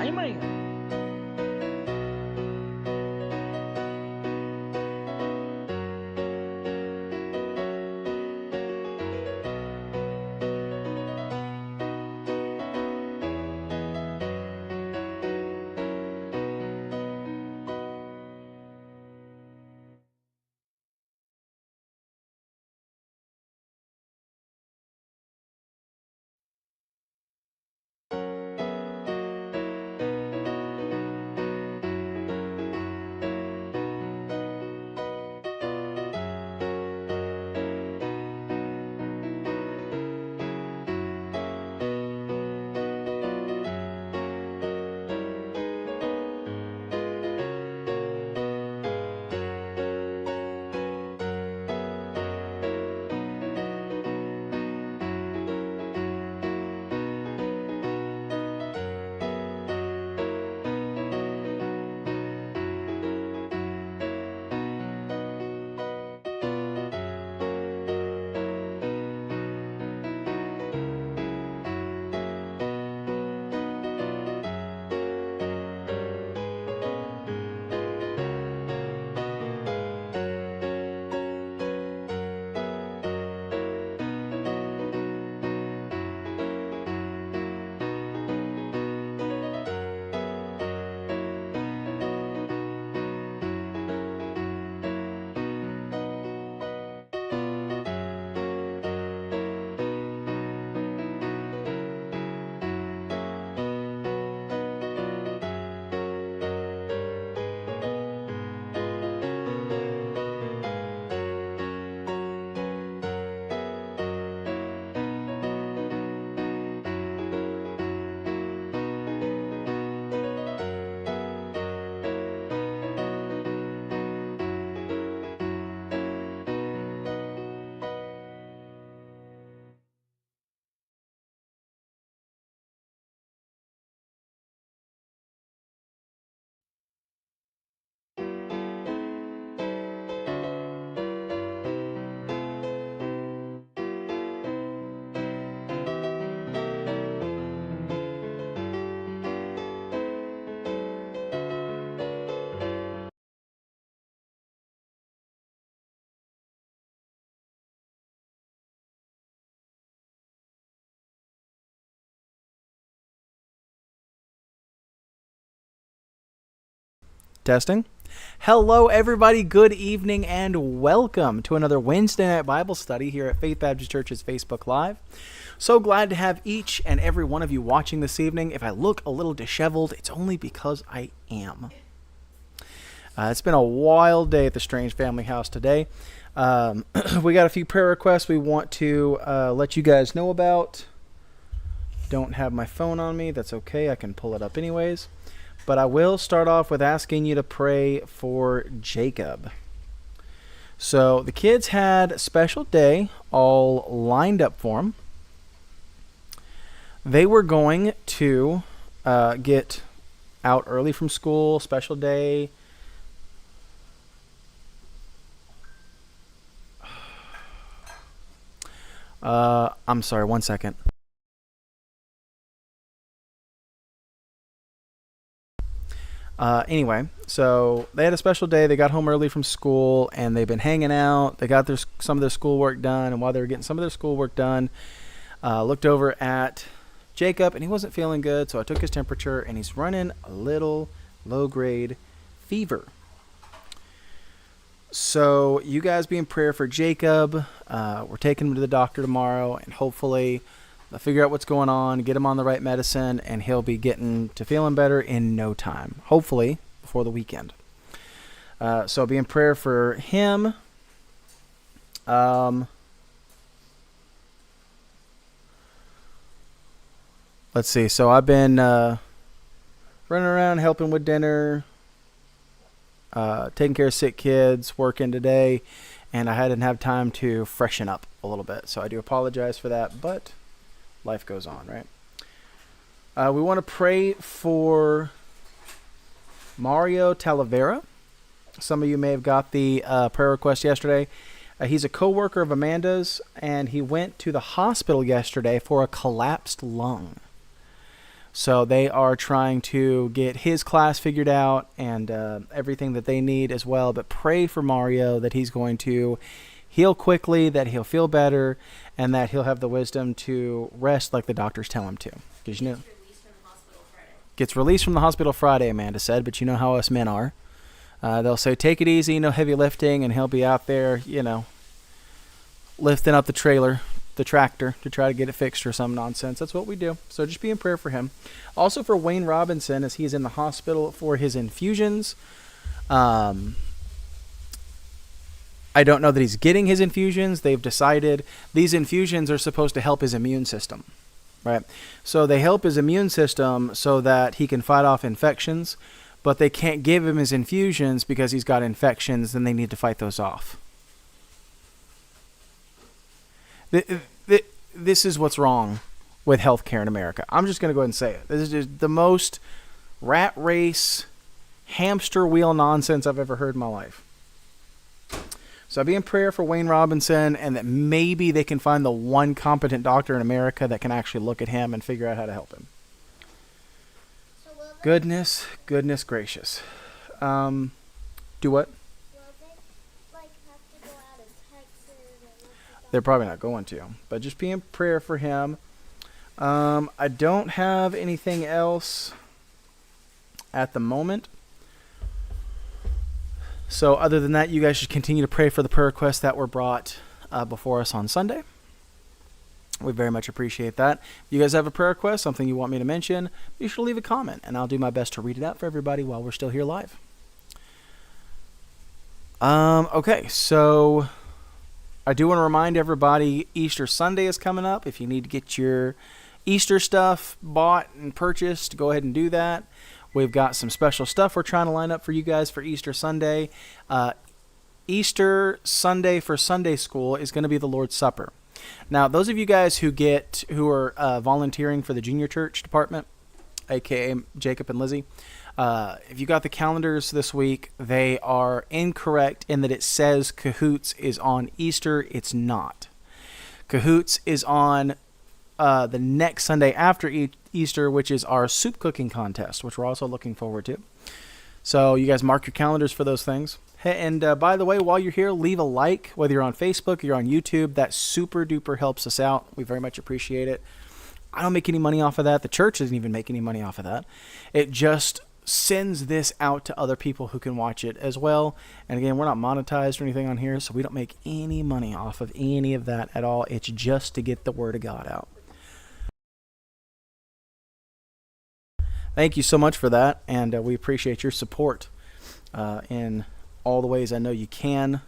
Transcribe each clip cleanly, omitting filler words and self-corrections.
Amen. Testing. Hello, everybody. Good evening and welcome to another Wednesday night Bible study here at Faith Baptist Church's Facebook Live. So glad to have each and every one of you watching this evening. If I look a little disheveled, it's only because I am. It's been a wild day at the Strange Family House today. We got a few prayer requests we want to let you guys know about. Don't have my phone on me. That's okay. I can pull it up anyways. But I will start off with asking you to pray for Jacob. So the kids had a special day all lined up for him. They were going to get out early from school, special day. I'm sorry, one second. Anyway, so they had a special day. They got home early from school, and they've been hanging out. They got some of their schoolwork done, and while they were getting some of their schoolwork done, looked over at Jacob, and he wasn't feeling good, so I took his temperature, and he's running a little low-grade fever. So you guys be in prayer for Jacob. We're taking him to the doctor tomorrow, and hopefully they'll figure out what's going on, get him on the right medicine, and he'll be getting to feeling better in no time. Hopefully before the weekend. So be in prayer for him. Let's see. So I've been running around helping with dinner, taking care of sick kids, working today, and I didn't have time to freshen up a little bit. So I do apologize for that, but life goes on, right? We want to pray for Mario Talavera. Some of you may have got the prayer request yesterday. He's a co-worker of Amanda's, and he went to the hospital yesterday for a collapsed lung. So they are trying to get his class figured out and everything that they need as well. But pray for Mario that he's going to heal quickly, that he'll feel better, and that he'll have the wisdom to rest like the doctors tell him to. Because you know, gets released from the hospital Friday, Amanda said. But you know how us men are. They'll say, take it easy, no heavy lifting, and he'll be out there, you know, lifting up the tractor to try to get it fixed or some nonsense. That's what we do. So just be in prayer for him. Also for Wayne Robinson as he's in the hospital for his infusions. I don't know that he's getting his infusions. They've decided these infusions are supposed to help his immune system, right? So they help his immune system so that he can fight off infections, but they can't give him his infusions because he's got infections and they need to fight those off. This is what's wrong with healthcare in America. I'm just going to go ahead and say it. This is just the most rat race, hamster wheel nonsense I've ever heard in my life. So I'll be in prayer for Wayne Robinson and that maybe they can find the one competent doctor in America that can actually look at him and figure out how to help him. Goodness gracious. Do what? They're probably not going to, but just be in prayer for him. I don't have anything else at the moment. So other than that, you guys should continue to pray for the prayer requests that were brought before us on Sunday. We very much appreciate that. If you guys have a prayer request, something you want me to mention, you should leave a comment, and I'll do my best to read it out for everybody while we're still here live. Okay, so I do want to remind everybody Easter Sunday is coming up. If you need to get your Easter stuff bought and purchased, go ahead and do that. We've got some special stuff we're trying to line up for you guys for Easter Sunday. Easter Sunday for Sunday school is going to be the Lord's Supper. Now, those of you guys who are volunteering for the junior church department, aka Jacob and Lizzie, if you got the calendars this week, they are incorrect in that it says Cahoots is on Easter. It's not. Cahoots is on the next Sunday after Easter, which is our soup cooking contest, which we're also looking forward to. So you guys mark your calendars for those things. And by the way, while you're here, leave a like, whether you're on Facebook or you're on YouTube. That super duper helps us out. We very much appreciate it. I don't make any money off of that. The church doesn't even make any money off of that. It just sends this out to other people who can watch it as well. And again, we're not monetized or anything on here, so we don't make any money off of any of that at all. It's just to get the word of God out. Thank you so much for that, and we appreciate your support in all the ways I know you can,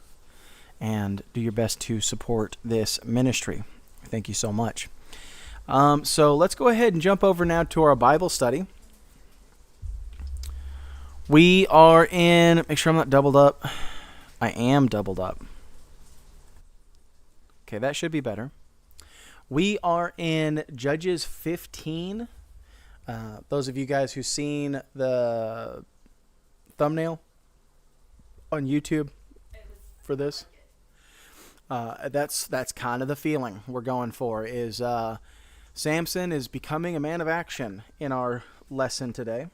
and do your best to support this ministry. Thank you so much. So let's go ahead and jump over now to our Bible study. We are in, make sure I'm not doubled up. I am doubled up. Okay, that should be better. We are in Judges 15. Those of you guys who've seen the thumbnail on YouTube for this, that's kind of the feeling we're going for, is Samson is becoming a man of action in our lesson today.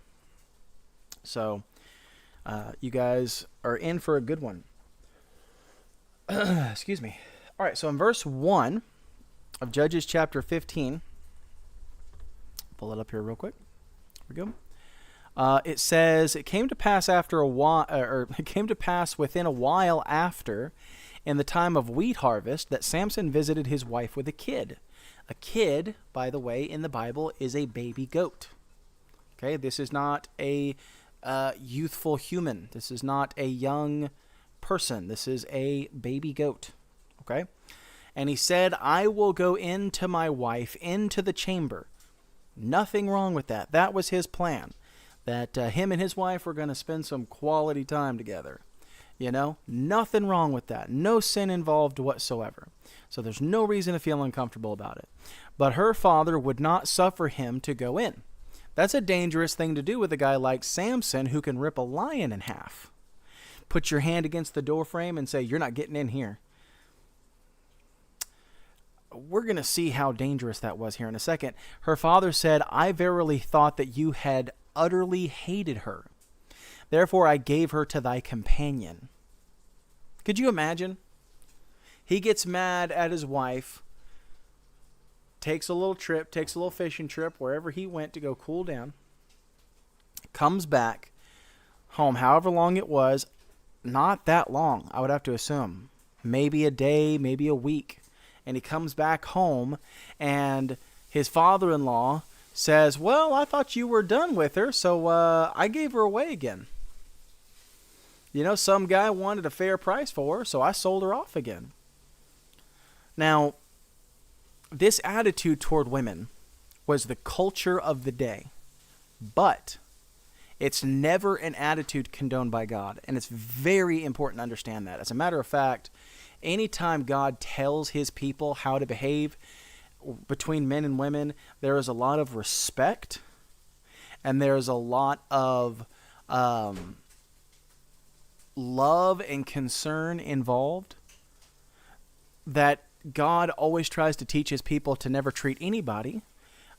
So you guys are in for a good one. Excuse me. All right, so in verse 1 of Judges chapter 15, pull it up here real quick. Here we go. It says, it came to pass after a while, or it came to pass within a while after, in the time of wheat harvest, that Samson visited his wife with a kid. A kid, by the way, in the Bible is a baby goat. Okay, this is not a youthful human. This is not a young person. This is a baby goat. Okay, and he said, I will go in to my wife into the chamber. Nothing wrong with that. That was his plan, that him and his wife were going to spend some quality time together. You know, nothing wrong with that. No sin involved whatsoever. So there's no reason to feel uncomfortable about it. But her father would not suffer him to go in. That's a dangerous thing to do with a guy like Samson, who can rip a lion in half. Put your hand against the door frame and say, you're not getting in here. we're going to see how dangerous that was here in a second. Her father said, I verily thought that you had utterly hated her. Therefore I gave her to thy companion. Could you imagine? He gets mad at his wife, takes a little fishing trip wherever he went to go cool down, comes back home, however long it was, not that long, I would have to assume. Maybe a day, maybe a week. And he comes back home, and his father-in-law says, well, I thought you were done with her, so I gave her away again. Some guy wanted a fair price for her, so I sold her off again. Now, this attitude toward women was the culture of the day, but it's never an attitude condoned by God, and it's very important to understand that. As a matter of fact, anytime God tells his people how to behave between men and women, there is a lot of respect, and there's a lot of love and concern involved that God always tries to teach his people to never treat anybody,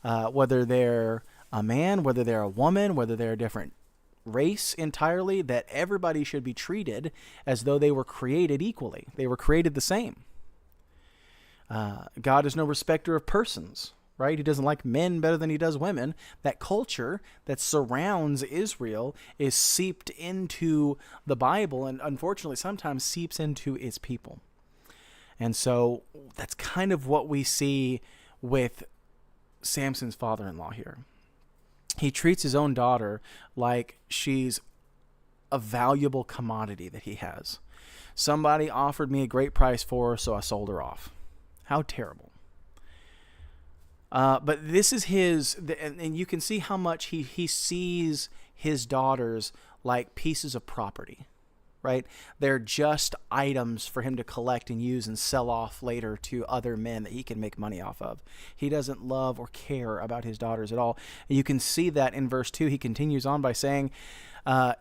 whether they're a man, whether they're a woman, whether they're a different race entirely, that everybody should be treated as though they were created equally. They were created the same. God is no respecter of persons, right? He doesn't like men better than he does women. That culture that surrounds Israel is seeped into the Bible, and unfortunately sometimes seeps into its people. And so that's kind of what we see with Samson's father-in-law here. He treats his own daughter like she's a valuable commodity that he has. Somebody offered me a great price for her, so I sold her off. How terrible. But this is his, and you can see how much he sees his daughters like pieces of property, right? They're just items for him to collect and use and sell off later to other men that he can make money off of. He doesn't love or care about his daughters at all. And you can see that in verse 2. He continues on by saying,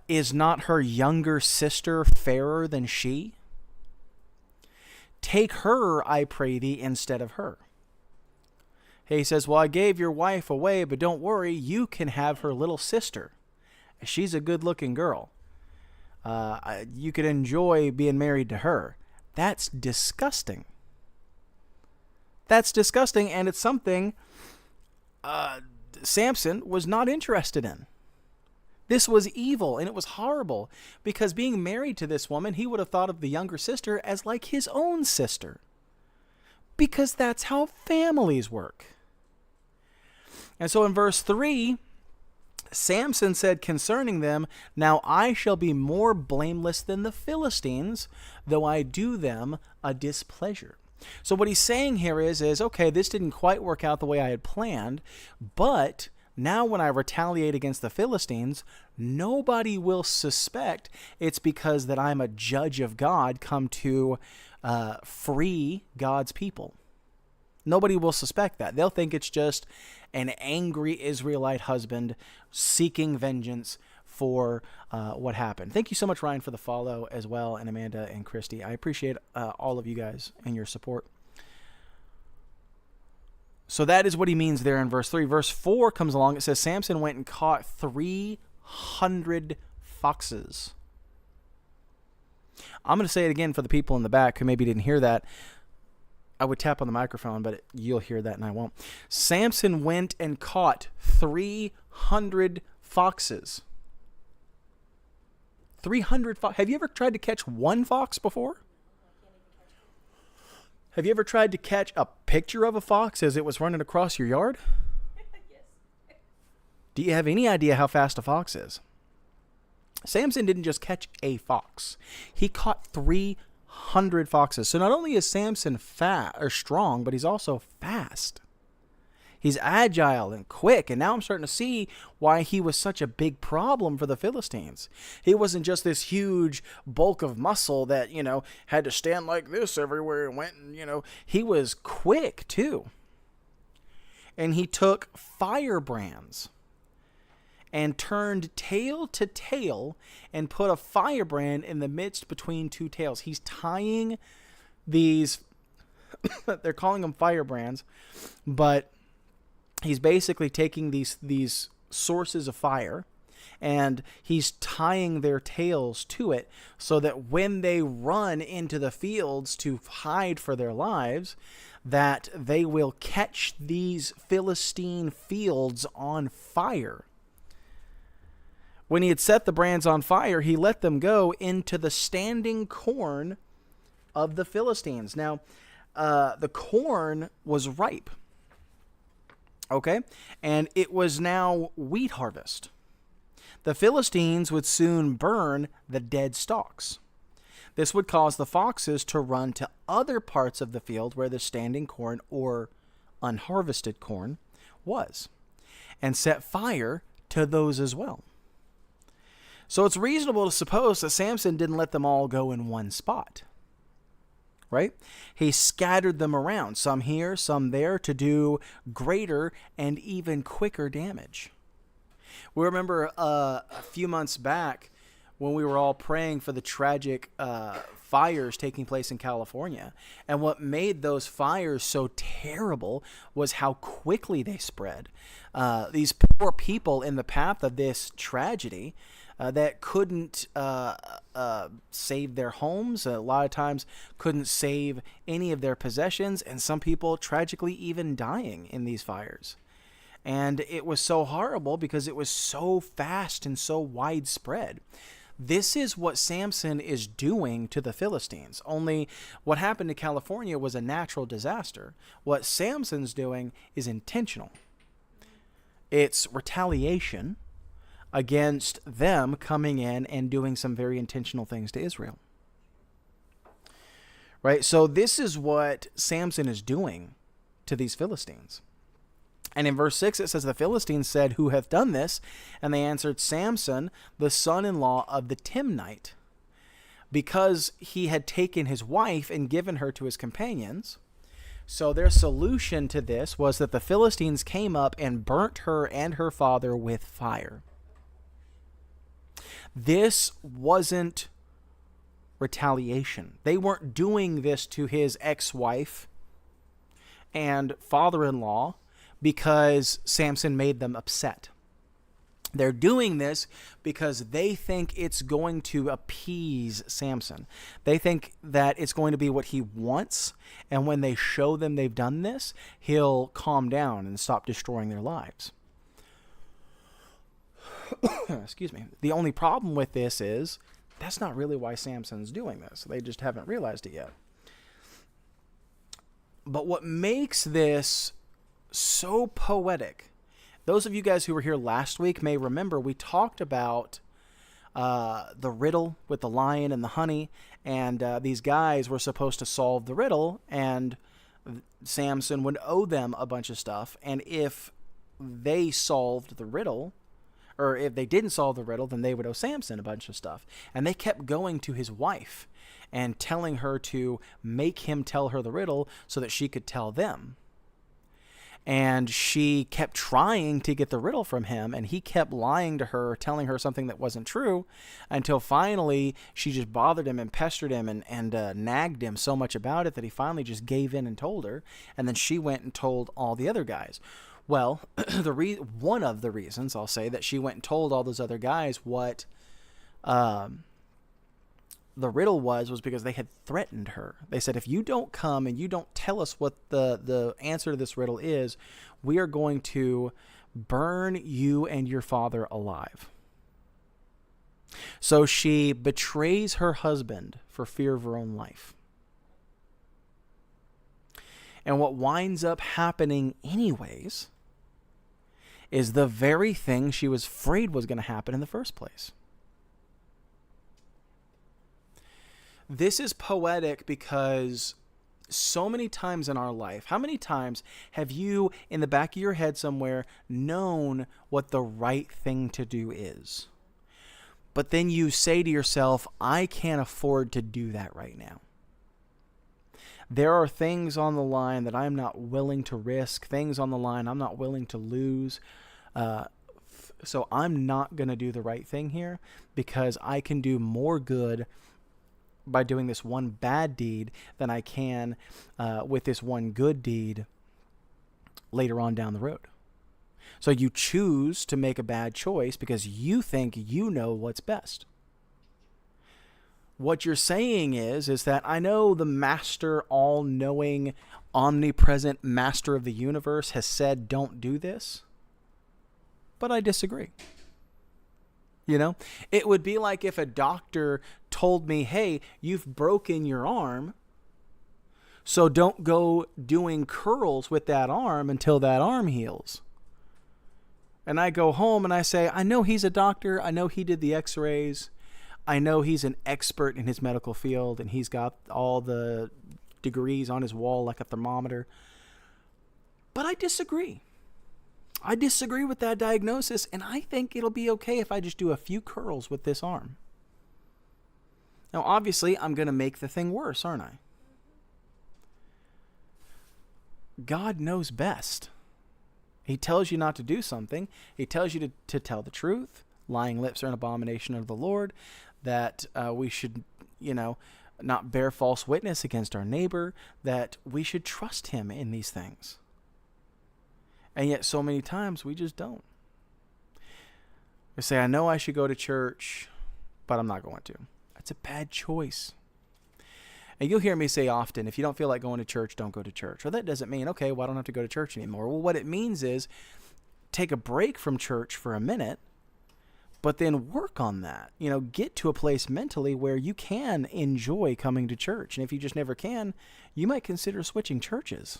is not her younger sister fairer than she? Take her, I pray thee, instead of her. He says, well, I gave your wife away, but don't worry, you can have her little sister. She's a good-looking girl. You could enjoy being married to her. That's disgusting. That's disgusting, and it's something Samson was not interested in. This was evil, and it was horrible, because being married to this woman, he would have thought of the younger sister as like his own sister, because that's how families work. And so in verse 3, Samson said concerning them, now I shall be more blameless than the Philistines, though I do them a displeasure. So what he's saying here is okay, this didn't quite work out the way I had planned, but now when I retaliate against the Philistines, nobody will suspect it's because that I'm a judge of God come to free God's people. Nobody will suspect that. They'll think it's just an angry Israelite husband seeking vengeance for what happened. Thank you so much, Ryan, for the follow as well, and Amanda and Christy. I appreciate all of you guys and your support. So that is what he means there in verse 3. Verse 4 comes along. It says, Samson went and caught 300 foxes. I'm going to say it again for the people in the back who maybe didn't hear that. I would tap on the microphone, but you'll hear that and I won't. Samson went and caught 300 foxes. 300 foxes. Have you ever tried to catch one fox before? Have you ever tried to catch a picture of a fox as it was running across your yard? Yes. Do you have any idea how fast a fox is? Samson didn't just catch a fox. He caught 300 foxes. So not only is Samson strong, but he's also fast. He's agile and quick, and now I'm starting to see why he was such a big problem for the Philistines. He wasn't just this huge bulk of muscle that, had to stand like this everywhere and went, he was quick too. And he took firebrands and turned tail to tail and put a firebrand in the midst between two tails. He's tying these they're calling them firebrands, but he's basically taking these sources of fire, and he's tying their tails to it so that when they run into the fields to hide for their lives, that they will catch these Philistine fields on fire. When he had set the brands on fire, he let them go into the standing corn of the Philistines. Now, the corn was ripe, okay? And it was now wheat harvest. The Philistines would soon burn the dead stalks. This would cause the foxes to run to other parts of the field where the standing corn or unharvested corn was, and set fire to those as well. So it's reasonable to suppose that Samson didn't let them all go in one spot, right? He scattered them around, some here, some there, to do greater and even quicker damage. We remember a few months back when we were all praying for the tragic fires taking place in California. And what made those fires so terrible was how quickly they spread. These poor people in the path of this tragedy that couldn't save their homes, a lot of times couldn't save any of their possessions, and some people tragically even dying in these fires. And it was so horrible because it was so fast and so widespread. This is what Samson is doing to the Philistines. Only what happened to California was a natural disaster. What Samson's doing is intentional. It's retaliation against them coming in and doing some very intentional things to Israel. Right? So this is what Samson is doing to these Philistines. And in verse 6 it says, the Philistines said, who hath done this? And they answered, Samson, the son-in-law of the Timnite. Because he had taken his wife and given her to his companions. So their solution to this was that the Philistines came up and burnt her and her father with fire. This wasn't retaliation. They weren't doing this to his ex-wife and father-in-law because Samson made them upset. They're doing this because they think it's going to appease Samson. They think that it's going to be what he wants, and when they show them they've done this, he'll calm down and stop destroying their lives. Excuse me. The only problem with this is that's not really why Samson's doing this. They just haven't realized it yet. But what makes this so poetic, those of you guys who were here last week may remember we talked about the riddle with the lion and the honey, and these guys were supposed to solve the riddle, and Samson would owe them a bunch of stuff, and if they solved the riddle, or if they didn't solve the riddle, then they would owe Samson a bunch of stuff. And they kept going to his wife and telling her to make him tell her the riddle so that she could tell them. And she kept trying to get the riddle from him, and he kept lying to her, telling her something that wasn't true, until finally she just bothered him and pestered him and nagged him so much about it that he finally just gave in and told her, and then she went and told all the other guys. Well, one of the reasons, I'll say, that she went and told all those other guys what the riddle was because they had threatened her. They said, if you don't come and you don't tell us what the answer to this riddle is, we are going to burn you and your father alive. So she betrays her husband for fear of her own life. And what winds up happening anyways is the very thing she was afraid was going to happen in the first place. This is poetic because so many times in our life, how many times have you, in the back of your head somewhere, known what the right thing to do is? But then you say to yourself, I can't afford to do that right now. There are things on the line that I'm not willing to risk, things on the line I'm not willing to lose. So I'm not going to do the right thing here because I can do more good by doing this one bad deed than I can with this one good deed later on down the road. So you choose to make a bad choice because you think you know what's best. What you're saying is that I know the master, all-knowing, omnipresent master of the universe has said don't do this, but I disagree. You know, it would be like if a doctor told me, hey, you've broken your arm, so don't go doing curls with that arm until that arm heals. And I go home and I say, I know he's a doctor. I know he did the x-rays. I know he's an expert in his medical field and he's got all the degrees on his wall like a thermometer. But I disagree. I disagree with that diagnosis, and I think it'll be okay if I just do a few curls with this arm. Now, obviously, I'm going to make the thing worse, aren't I? God knows best. He tells you not to do something. He tells you to tell the truth. Lying lips are an abomination of the Lord. That we should, not bear false witness against our neighbor. That we should trust him in these things. And yet so many times we just don't. We say, I know I should go to church, but I'm not going to. That's a bad choice. And you'll hear me say often, if you don't feel like going to church, don't go to church. Well, that doesn't mean, okay, well, I don't have to go to church anymore. Well, what it means is take a break from church for a minute, but then work on that. Get to a place mentally where you can enjoy coming to church. And if you just never can, you might consider switching churches.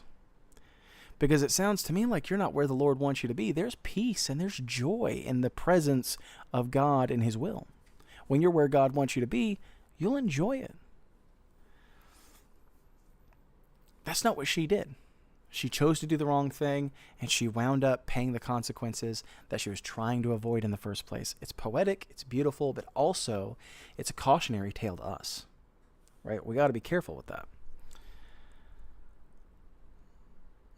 Because it sounds to me like you're not where the Lord wants you to be. There's peace and there's joy in the presence of God and his will. When you're where God wants you to be, you'll enjoy it. That's not what she did. She chose to do the wrong thing, and she wound up paying the consequences that she was trying to avoid in the first place. It's poetic, it's beautiful, but also it's a cautionary tale to us. Right? We got to be careful with that.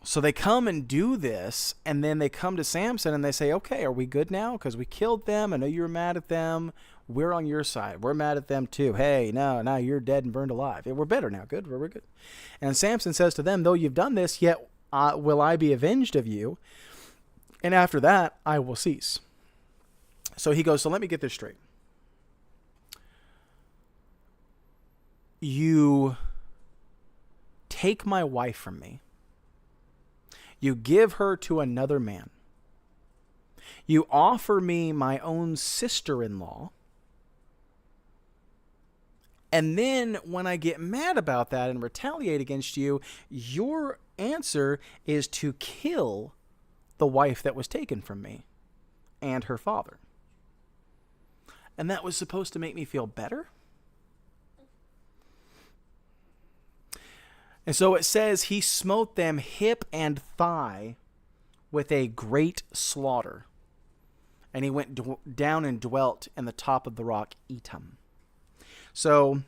So they come and do this, and then they come to Samson and they say, okay, are we good now? Because we killed them. I know you were mad at them. We're on your side. We're mad at them too. Hey, no, now you're dead and burned alive. We're better now. Good, we're good. And Samson says to them, though you've done this, yet will I be avenged of you, and after that I will cease. So he goes, so let me get this straight. You take my wife from me. You give her to another man. You offer me my own sister-in-law. And then when I get mad about that and retaliate against you, your answer is to kill the wife that was taken from me and her father. And that was supposed to make me feel better? And so it says he smote them hip and thigh with a great slaughter. And he went down and dwelt in the top of the rock Etam. So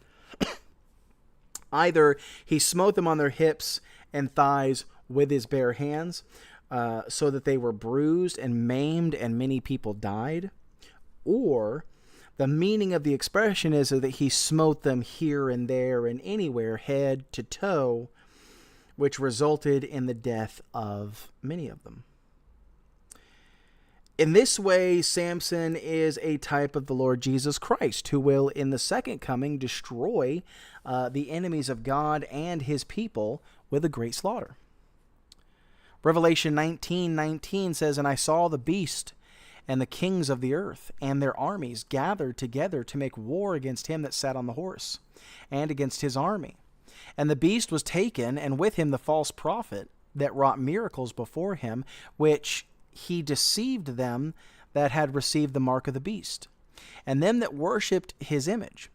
either he smote them on their hips and thighs with his bare hands, so that they were bruised and maimed and many people died, or the meaning of the expression is that he smote them here and there and anywhere, head to toe, which resulted in the death of many of them. In this way, Samson is a type of the Lord Jesus Christ, who will, in the second coming, destroy the enemies of God and his people with a great slaughter. Revelation 19:19 says, and I saw the beast and the kings of the earth and their armies gathered together to make war against him that sat on the horse and against his army. And the beast was taken, and with him the false prophet that wrought miracles before him, which he deceived them that had received the mark of the beast, and them that worshipped his image.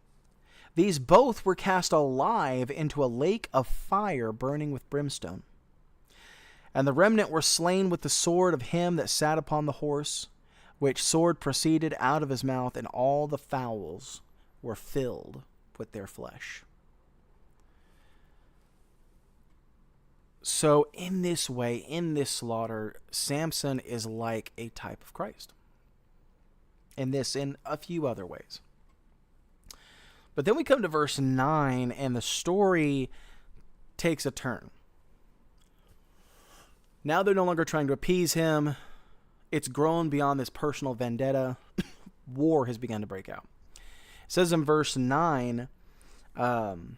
These both were cast alive into a lake of fire burning with brimstone. And the remnant were slain with the sword of him that sat upon the horse, which sword proceeded out of his mouth, and all the fowls were filled with their flesh. So in this way, in this slaughter, Samson is like a type of Christ. And this in a few other ways. But then we come to verse 9, and the story takes a turn. Now they're no longer trying to appease him. It's grown beyond this personal vendetta. War has begun to break out. It says in verse 9, then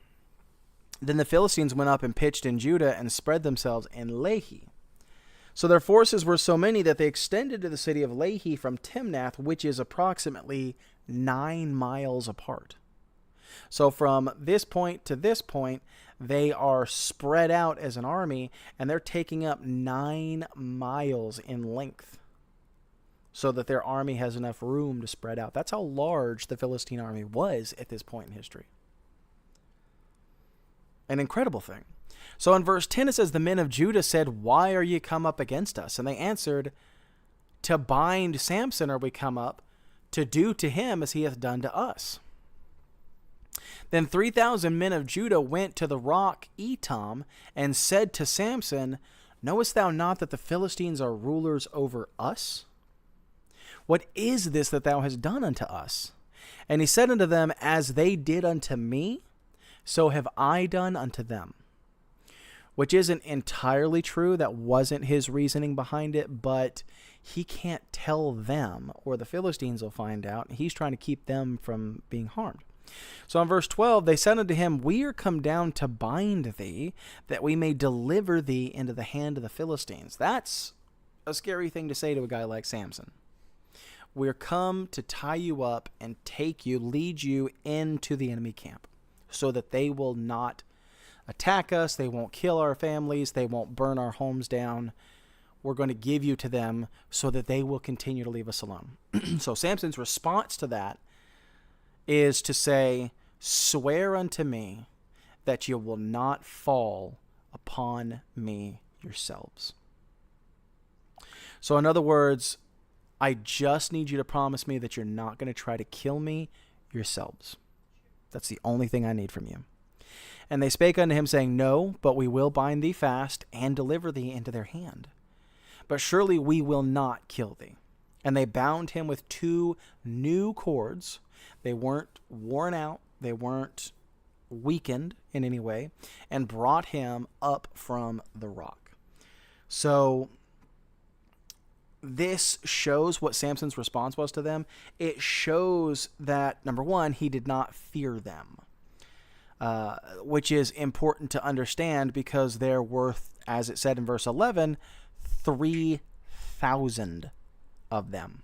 the Philistines went up and pitched in Judah and spread themselves in Lehi. So their forces were so many that they extended to the city of Lehi from Timnath, which is approximately 9 miles apart. So from this point to this point, they are spread out as an army, and they're taking up 9 miles in length so that their army has enough room to spread out. That's how large the Philistine army was at this point in history. An incredible thing. So in verse 10 it says, the men of Judah said, why are ye come up against us? And they answered, to bind Samson are we come up, to do to him as he hath done to us. Then 3,000 men of Judah went to the rock Etam and said to Samson, knowest thou not that the Philistines are rulers over us? What is this that thou hast done unto us? And he said unto them, as they did unto me, so have I done unto them. Which isn't entirely true. That wasn't his reasoning behind it, but he can't tell them, or the Philistines will find out. He's trying to keep them from being harmed. So in verse 12, they said unto him, we are come down to bind thee, that we may deliver thee into the hand of the Philistines. That's a scary thing to say to a guy like Samson. We're come to tie you up and take you, lead you into the enemy camp, so that they will not attack us, they won't kill our families, they won't burn our homes down. We're going to give you to them so that they will continue to leave us alone. So Samson's response to that is to say, swear unto me that you will not fall upon me yourselves. So in other words, I just need you to promise me that you're not going to try to kill me yourselves. That's the only thing I need from you. And they spake unto him, saying, no, but we will bind thee fast and deliver thee into their hand. But surely we will not kill thee. And they bound him with 2 new cords. They weren't worn out. They weren't weakened in any way. And brought him up from the rock. So this shows what Samson's response was to them. It shows that, number one, he did not fear them, which is important to understand because they're worth, as it said in verse 11, 3,000 of them.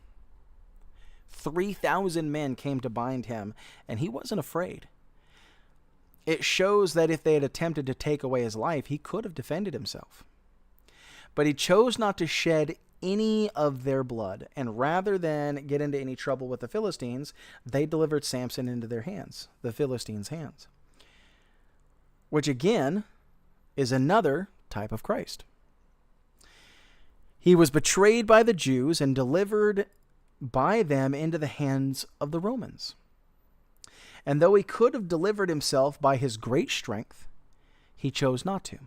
3,000 men came to bind him, and he wasn't afraid. It shows that if they had attempted to take away his life, he could have defended himself. But he chose not to shed any of their blood, and rather than get into any trouble with the Philistines, they delivered Samson into their hands, the Philistines' hands. Which again is another type of Christ. He was betrayed by the Jews and delivered by them into the hands of the Romans. And though he could have delivered himself by his great strength, he chose not to,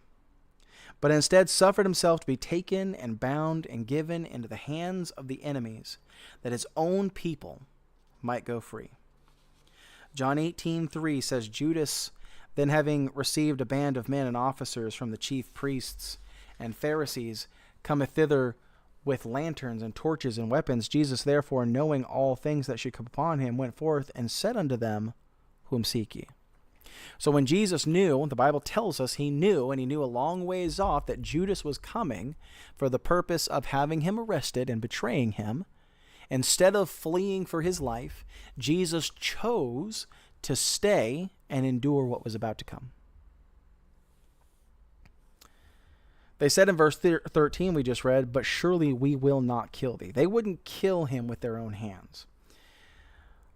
but instead suffered himself to be taken and bound and given into the hands of the enemies, that his own people might go free. John 18:3 says, Judas, then having received a band of men and officers from the chief priests and Pharisees, cometh thither with lanterns and torches and weapons. Jesus therefore, knowing all things that should come upon him, went forth and said unto them, whom seek ye? So when Jesus knew, the Bible tells us he knew, and he knew a long ways off, that Judas was coming for the purpose of having him arrested and betraying him, instead of fleeing for his life, Jesus chose to stay and endure what was about to come. They said in verse 13 we just read, but surely we will not kill thee. They wouldn't kill him with their own hands.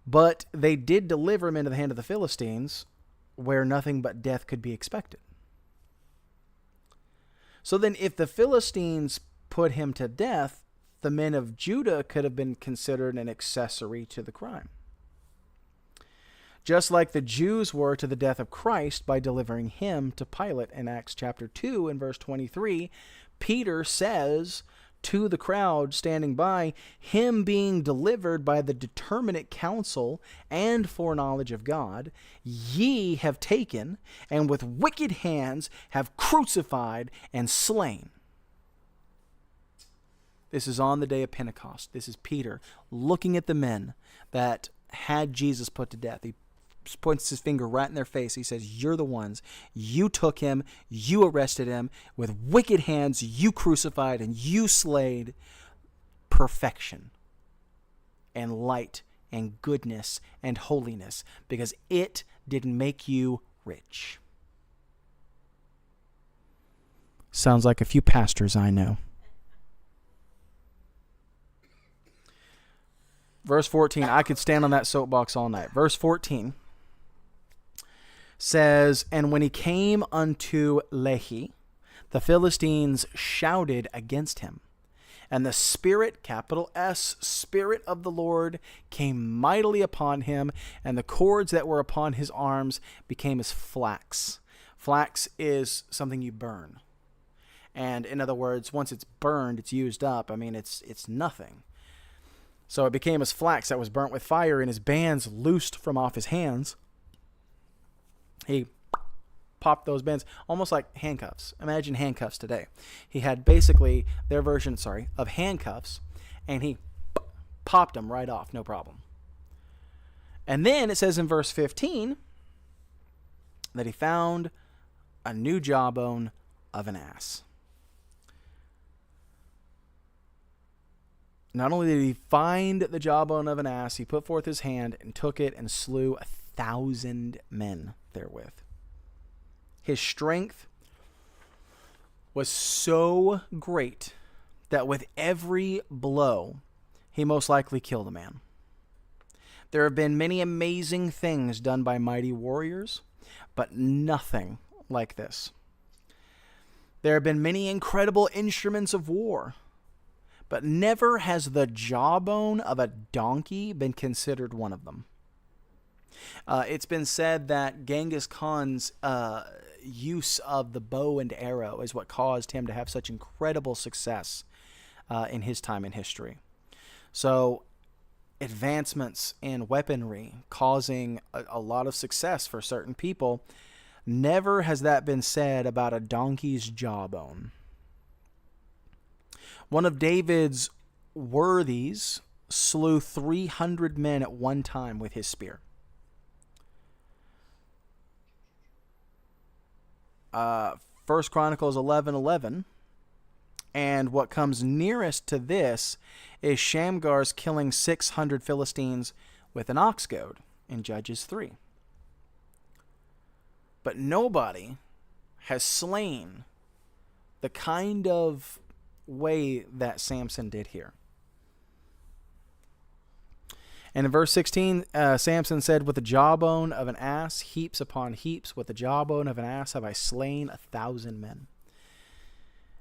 But they did deliver him into the hand of the Philistines, where nothing but death could be expected. So then if the Philistines put him to death, the men of Judah could have been considered an accessory to the crime. Just like the Jews were to the death of Christ by delivering him to Pilate in Acts chapter 2 and verse 23, Peter says to the crowd standing by, him being delivered by the determinate counsel and foreknowledge of God, ye have taken, and with wicked hands have crucified and slain. This is on the day of Pentecost. This is Peter looking at the men that had Jesus put to death. He points his finger right in their face. He says, you're the ones. You took him. You arrested him. With wicked hands, you crucified and you slayed. Perfection and light and goodness and holiness, because it didn't make you rich. Sounds like a few pastors I know. Verse 14, I could stand on that soapbox all night. Verse 14 says, and when he came unto Lehi, the Philistines shouted against him. And the Spirit, capital S, Spirit of the Lord, came mightily upon him, and the cords that were upon his arms became as flax. Flax is something you burn. And in other words, once it's burned, it's used up. I mean, it's nothing. So it became as flax that was burnt with fire, and his bands loosed from off his hands. He popped those bands, almost like handcuffs. Imagine handcuffs today. He had basically their version, of handcuffs, and he popped them right off, no problem. And then it says in verse 15 that he found a new jawbone of an ass. Not only did he find the jawbone of an ass, he put forth his hand and took it and slew 1,000 men therewith. His strength was so great that with every blow, he most likely killed a man. There have been many amazing things done by mighty warriors, but nothing like this. There have been many incredible instruments of war, but never has the jawbone of a donkey been considered one of them. It's been said that Genghis Khan's use of the bow and arrow is what caused him to have such incredible success in his time in history. So advancements in weaponry causing a lot of success for certain people, never has that been said about a donkey's jawbone. One of David's worthies slew 300 men at one time with his spear. First Chronicles 11:11, and what comes nearest to this is Shamgar's killing 600 Philistines with an ox goad in Judges 3. But nobody has slain the kind of way that Samson did here. And in verse 16, Samson said, with the jawbone of an ass, heaps upon heaps, with the jawbone of an ass have I slain 1,000 men.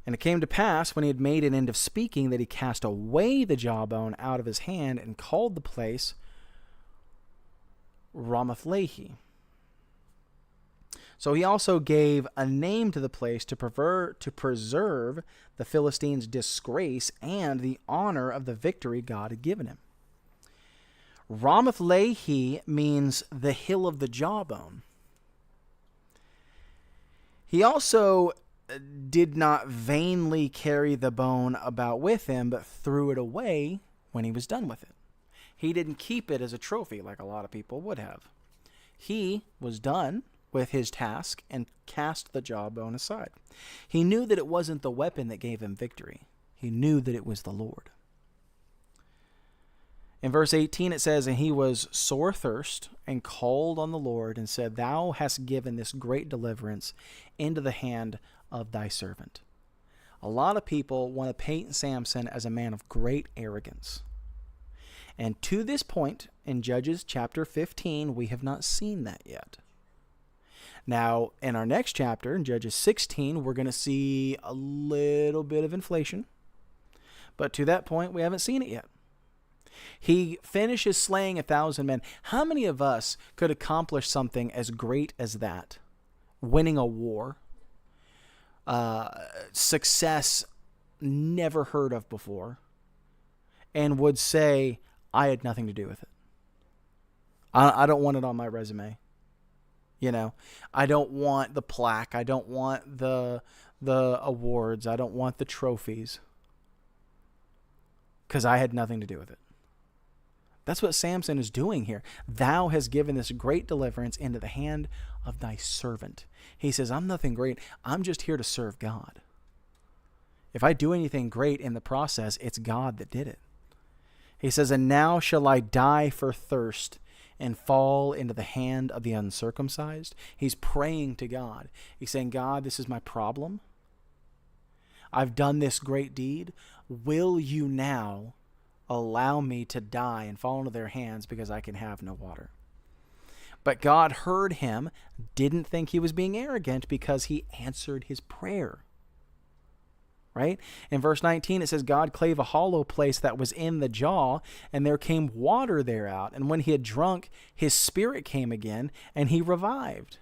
And it came to pass, when he had made an end of speaking, that he cast away the jawbone out of his hand, and called the place Ramath-lehi. So he also gave a name to the place to preserve the Philistines' disgrace and the honor of the victory God had given him. Ramath-lehi means the hill of the jawbone. He also did not vainly carry the bone about with him, but threw it away when he was done with it. He didn't keep it as a trophy like a lot of people would have. He was done with his task and cast the jawbone aside. He knew that it wasn't the weapon that gave him victory. He knew that it was the Lord. In verse 18 it says, and he was sore thirst, and called on the Lord, and said, thou hast given this great deliverance into the hand of thy servant. A lot of people want to paint Samson as a man of great arrogance. And to this point, in Judges chapter 15, we have not seen that yet. Now, in our next chapter, in Judges 16, we're going to see a little bit of inflation. But to that point, we haven't seen it yet. He finishes slaying 1,000 men. How many of us could accomplish something as great as that? Winning a war, success never heard of before and would say, I had nothing to do with it. I don't want it on my resume. I don't want the plaque. I don't want the awards. I don't want the trophies, because I had nothing to do with it. That's what Samson is doing here. Thou hast given this great deliverance into the hand of thy servant. He says, I'm nothing great. I'm just here to serve God. If I do anything great in the process, it's God that did it. He says, and now shall I die for thirst and fall into the hand of the uncircumcised. He's praying to God. He's saying, God, this is my problem. I've done this great deed. Will you now allow me to die and fall into their hands because I can have no water? But God heard him, didn't think he was being arrogant, because he answered his prayer. Right? In verse 19, it says, God clave a hollow place that was in the jaw, and there came water thereout. And when he had drunk, his spirit came again, and he revived.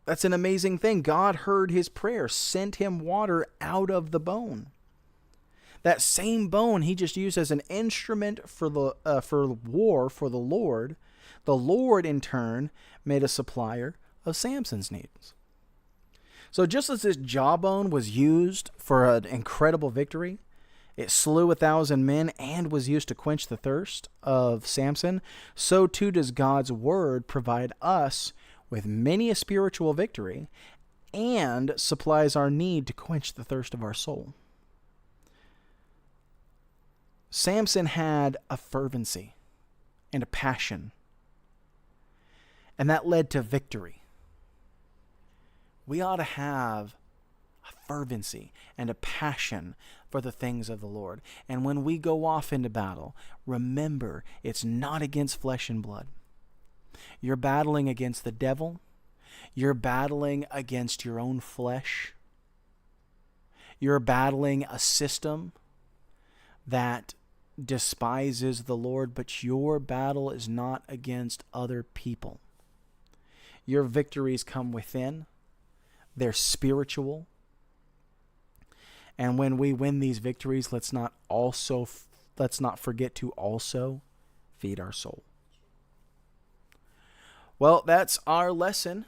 That's an amazing thing. God heard his prayer, sent him water out of the bone. That same bone he just used as an instrument for war for the Lord. The Lord, in turn, made a supplier of Samson's needs. So just as this jawbone was used for an incredible victory, it slew 1,000 men and was used to quench the thirst of Samson, so too does God's word provide us with many a spiritual victory and supplies our need to quench the thirst of our soul. Samson had a fervency and a passion, and that led to victory. We ought to have a fervency and a passion for the things of the Lord. And when we go off into battle, remember, it's not against flesh and blood. You're battling against the devil. You're battling against your own flesh. You're battling a system that despises the Lord, but your battle is not against other people. Your victories come within. They're spiritual. And when we win these victories, let's not forget to also feed our soul. Well, that's our lesson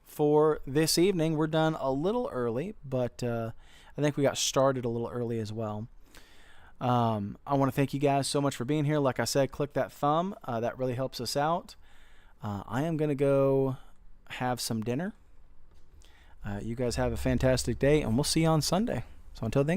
for this evening. We're done a little early, but I think we got started a little early as well. I want to thank you guys so much for being here. Like I said, click that thumb. That really helps us out. I am going to go have some dinner. You guys have a fantastic day, and we'll see you on Sunday. So until then.